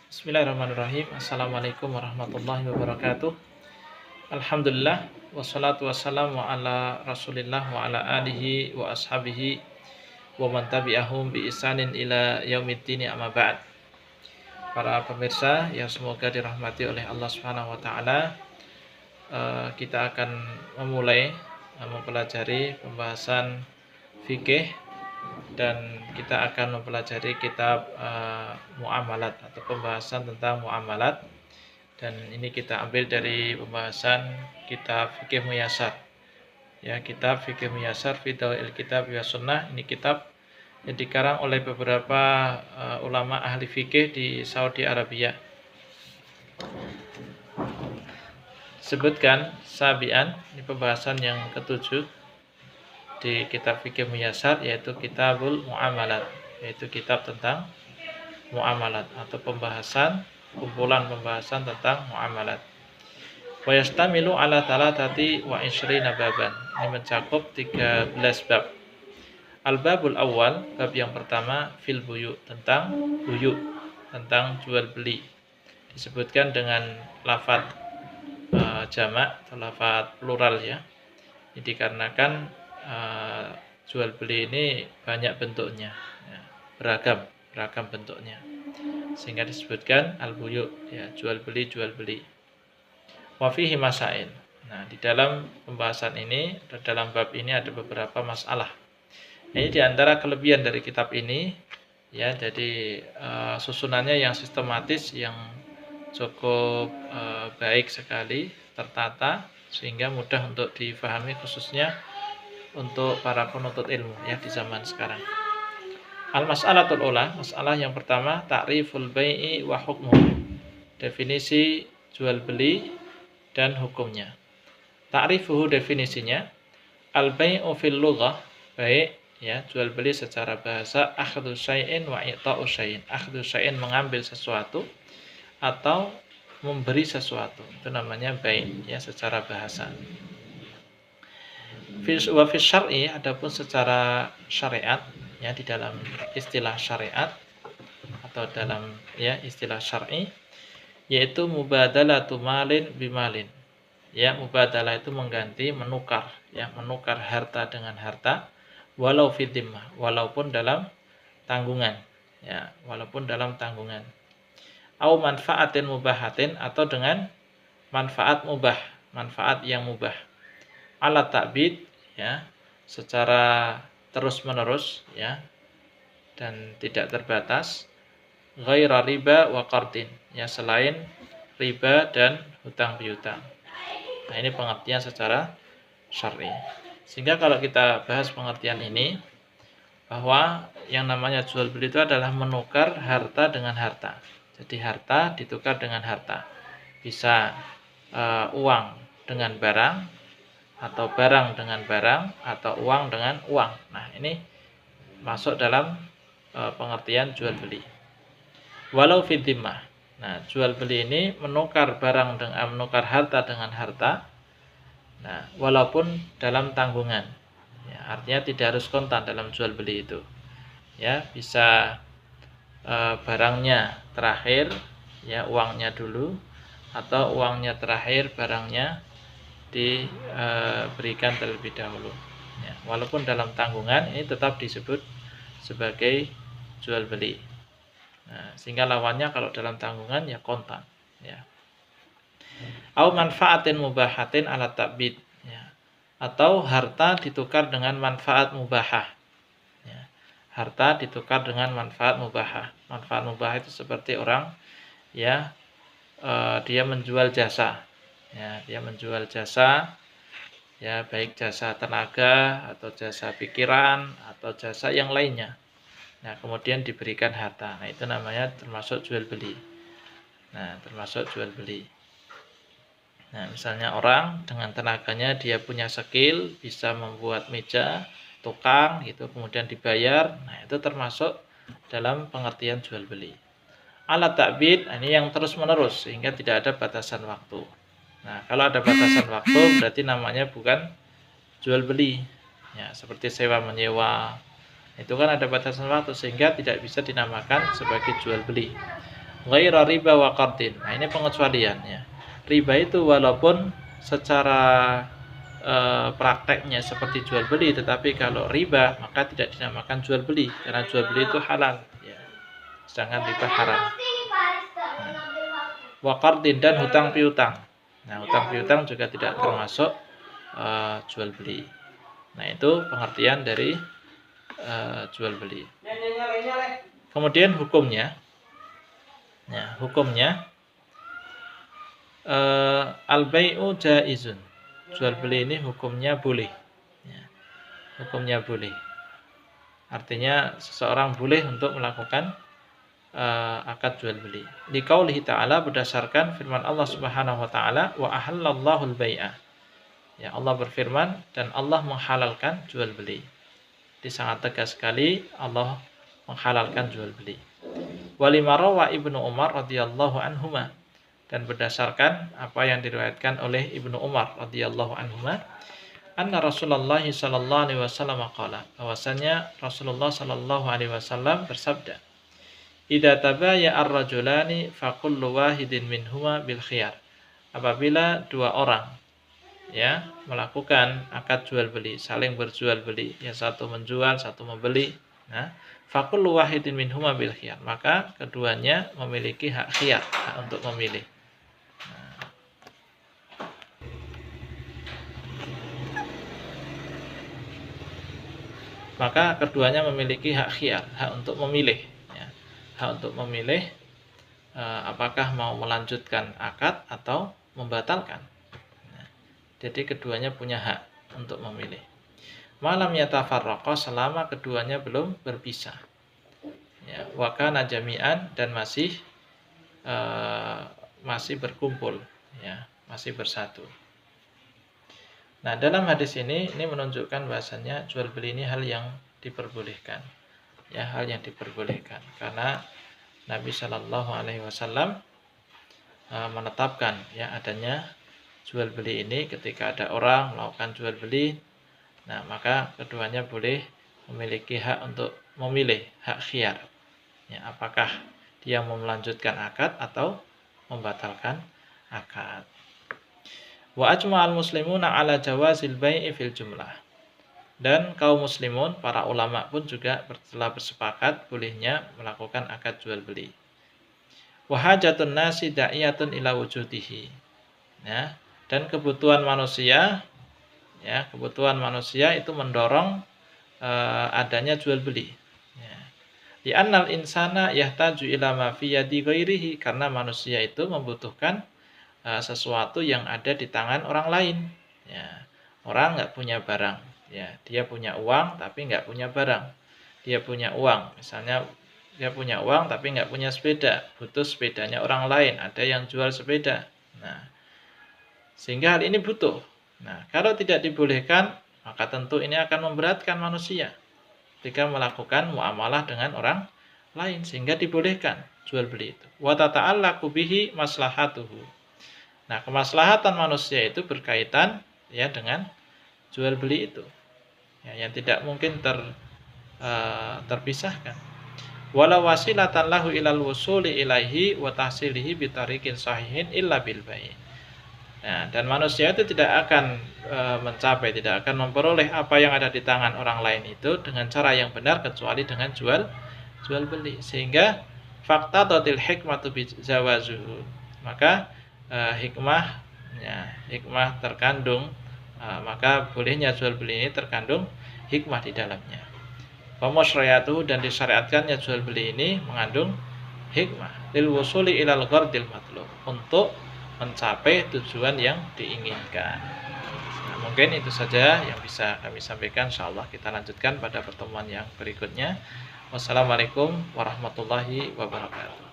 Bismillahirrahmanirrahim. Assalamualaikum warahmatullahi wabarakatuh. Alhamdulillah wassalatu wassalamu ala Rasulillah wa ala alihi wa ashabihi wa man tabi'ahum bi ihsanin ila yaumiddin, amma ba'd. Para pemirsa yang semoga dirahmati oleh Allah Subhanahu wa taala, kita akan memulai mempelajari pembahasan fikih dan kita akan mempelajari kitab muamalat atau pembahasan tentang muamalat, dan ini kita ambil dari pembahasan kitab fikih muyasar. Ya, kitab fikih muyasar fi Dawil Kitab wa Sunnah. Ini kitab yang dikarang oleh beberapa ulama ahli fikih di Saudi Arabia. Sebutkan sabian, ini pembahasan yang ketujuh di kitab fikih muyasar, yaitu kitabul muamalat, yaitu kitab tentang muamalat atau kumpulan pembahasan tentang muamalat. Wa yastamilu ala thalathati wa ishrina baban. Ini mencakup 13 bab. Al-babul awal, bab yang pertama, fil buyu, tentang buyu, tentang jual beli. Disebutkan dengan lafaz jamak atau lafaz plural ya. Ini dikarenakan jual beli ini banyak bentuknya, ya, beragam bentuknya, sehingga disebutkan al-buyu, ya, jual beli. Wa fihi masail. Nah, di dalam pembahasan ini, dalam bab ini ada beberapa masalah. Ini di antara kelebihan dari kitab ini, ya. Jadi susunannya yang sistematis, yang cukup baik sekali, tertata, sehingga mudah untuk difahami, khususnya untuk para penuntut ilmu ya di zaman sekarang. Al-mas'alatul ula, masalah yang pertama, ta'riful bai'i wa hukmuh. Definisi jual beli dan hukumnya. Ta'rifuhu, definisinya, al-bai'u fil lughah, baik, ya, jual beli secara bahasa, akhdhu syai'in wa i'ta'u syai'in. Akhdhu syai'in, mengambil sesuatu atau memberi sesuatu, itu namanya bai', ya, secara bahasa. Wa fi syar'i, adapun secara syariat, ya, di dalam istilah syariat atau dalam, ya, istilah syar'i, yaitu mubadalatu malin bimalin. Ya, mubadalah itu mengganti, menukar, ya, menukar harta dengan harta, walau fi dhimmah, walaupun dalam tanggungan, ya, walaupun dalam tanggungan. Au manfaatin mubahatin, atau dengan manfaat mubah, manfaat yang mubah. Ala ta'bid, ya, secara terus-menerus, ya, dan tidak terbatas. Ghaira riba wa qardin, ya, selain riba dan hutang piutang. Nah, ini pengertian secara syar'i. Sehingga kalau kita bahas pengertian ini, bahwa yang namanya jual beli itu adalah menukar harta dengan harta. Jadi harta ditukar dengan harta. Bisa uang dengan barang, atau barang dengan barang, atau uang dengan uang. Nah, ini masuk dalam pengertian jual beli. Walau fi dhimmah. Nah, jual beli ini menukar barang dengan menukar harta dengan harta. Nah, walaupun dalam tanggungan. Ya, artinya tidak harus kontan dalam jual beli itu. Ya, bisa barangnya terakhir, ya, uangnya dulu, atau uangnya terakhir, barangnya diberikan terlebih dahulu. Ya, walaupun dalam tanggungan, ini tetap disebut sebagai jual beli. Nah, sehingga lawannya kalau dalam tanggungan, ya, kontan, ya. Au manfaatin mubahatin ala ta'bid, ya, atau harta ditukar dengan manfaat mubahah. Ya, harta ditukar dengan manfaat mubahah. Manfaat mubahah itu seperti orang, ya, dia menjual jasa, ya, dia menjual jasa, ya, baik jasa tenaga atau jasa pikiran atau jasa yang lainnya. Nah, kemudian diberikan harta. Nah, itu namanya termasuk jual beli. Nah, termasuk jual beli. Nah, misalnya orang dengan tenaganya dia punya skill, bisa membuat meja, tukang gitu, kemudian dibayar. Nah, itu termasuk dalam pengertian jual beli. Alat ta'bid, ini yang terus menerus sehingga tidak ada batasan waktu. Nah, kalau ada batasan waktu berarti namanya bukan jual beli. Ya, seperti sewa menyewa. Itu kan ada batasan waktu sehingga tidak bisa dinamakan sebagai jual beli. ghaira riba wa qardin. Nah, ini pengecualiannya. Riba itu walaupun secara prakteknya seperti jual beli, tetapi kalau riba maka tidak dinamakan jual beli karena jual beli itu halal ya. Sedangkan riba haram. Wa qardin dan hutang piutang. Nah, hutang piutang juga tidak termasuk jual beli. Nah, itu pengertian dari jual beli. Kemudian hukumnya. Ya, hukumnya al-bai'u jaizun. Jual beli ini hukumnya boleh. Ya, hukumnya boleh. Artinya seseorang boleh untuk melakukan akad jual beli. Liqaulihi ta'ala, berdasarkan firman Allah Subhanahu wa taala, wa ahallallahu al-bai'a. Ya, Allah berfirman dan Allah menghalalkan jual beli. Jadi sangat tegas sekali Allah menghalalkan jual beli. Walima rawa Ibnu Umar radhiyallahu anhuma, dan berdasarkan apa yang diriwayatkan oleh Ibnu Umar radhiyallahu anhuma, anna Rasulullah sallallahu alaihi wasallam qala, bahwasanya Rasulullah sallallahu alaihi wasallam bersabda, idza tabaya ar-rajulani fa kullu wahidin minhuma bil khiyar. Apabila dua orang ya melakukan akad jual beli, saling berjual beli, ya satu menjual, satu membeli, nah fa kullu wahidin minhuma bil khiyar, maka keduanya memiliki hak khiyar, hak untuk memilih. Maka keduanya memiliki hak khiyar, hak untuk memilih ya. Hak untuk memilih apakah mau melanjutkan akad atau membatalkan. Nah, jadi keduanya punya hak untuk memilih. Malam yatafarraqa, selama keduanya belum berpisah. Ya, wa kana jami'an, dan masih berkumpul ya, masih bersatu. Nah, dalam hadis ini menunjukkan bahasanya jual beli ini hal yang diperbolehkan. Ya, hal yang diperbolehkan karena Nabi Shallallahu alaihi wasallam menetapkan ya adanya jual beli ini ketika ada orang melakukan jual beli. Nah, maka keduanya boleh memiliki hak untuk memilih, hak khiyar. Ya, apakah dia mau melanjutkan akad atau membatalkan akad. Wa ajma'al muslimuna ala jawazil bai'i fil jumlah. Dan kaum muslimun, para ulama pun juga telah bersepakat bolehnya melakukan akad jual beli. Wa hajatun nasi da'iyatun ila wujudihi. Ya, dan kebutuhan manusia itu mendorong adanya jual beli. Ya. Di annal insana yahtaju ila ma fi yadi ghairihi, karena manusia itu membutuhkan sesuatu yang ada di tangan orang lain. Ya, orang nggak punya barang, ya dia punya uang tapi nggak punya barang. Dia punya uang, misalnya dia punya uang tapi nggak punya sepeda, butuh sepedanya orang lain, ada yang jual sepeda. Nah, sehingga hal ini butuh. Nah, kalau tidak dibolehkan, maka tentu ini akan memberatkan manusia ketika melakukan muamalah dengan orang lain, sehingga dibolehkan jual beli itu. Wa tata'allaqu bihi maslahatuhu. Nah, kemaslahatan manusia itu berkaitan ya dengan jual beli itu. Ya, yang tidak mungkin terpisahkan. Wala wasilatan lahu ilal wusuli ilaihi wa tahsilihi bi tariqin sahihin illa bil bai'. Nah, dan manusia itu tidak akan mencapai, tidak akan memperoleh apa yang ada di tangan orang lain itu dengan cara yang benar kecuali dengan jual beli. Sehingga fakta tatil hikmatu bi zawazuhu. Maka hikmah terkandung, maka bolehnya jual beli ini terkandung hikmah di dalamnya. Pemusyriatuhu, dan disyariatkannya jual beli ini mengandung hikmah lil wusuli ilal ghardil matlub, untuk mencapai tujuan yang diinginkan. Nah, mungkin itu saja yang bisa kami sampaikan. Insyaallah kita lanjutkan pada pertemuan yang berikutnya. Wassalamualaikum warahmatullahi wabarakatuh.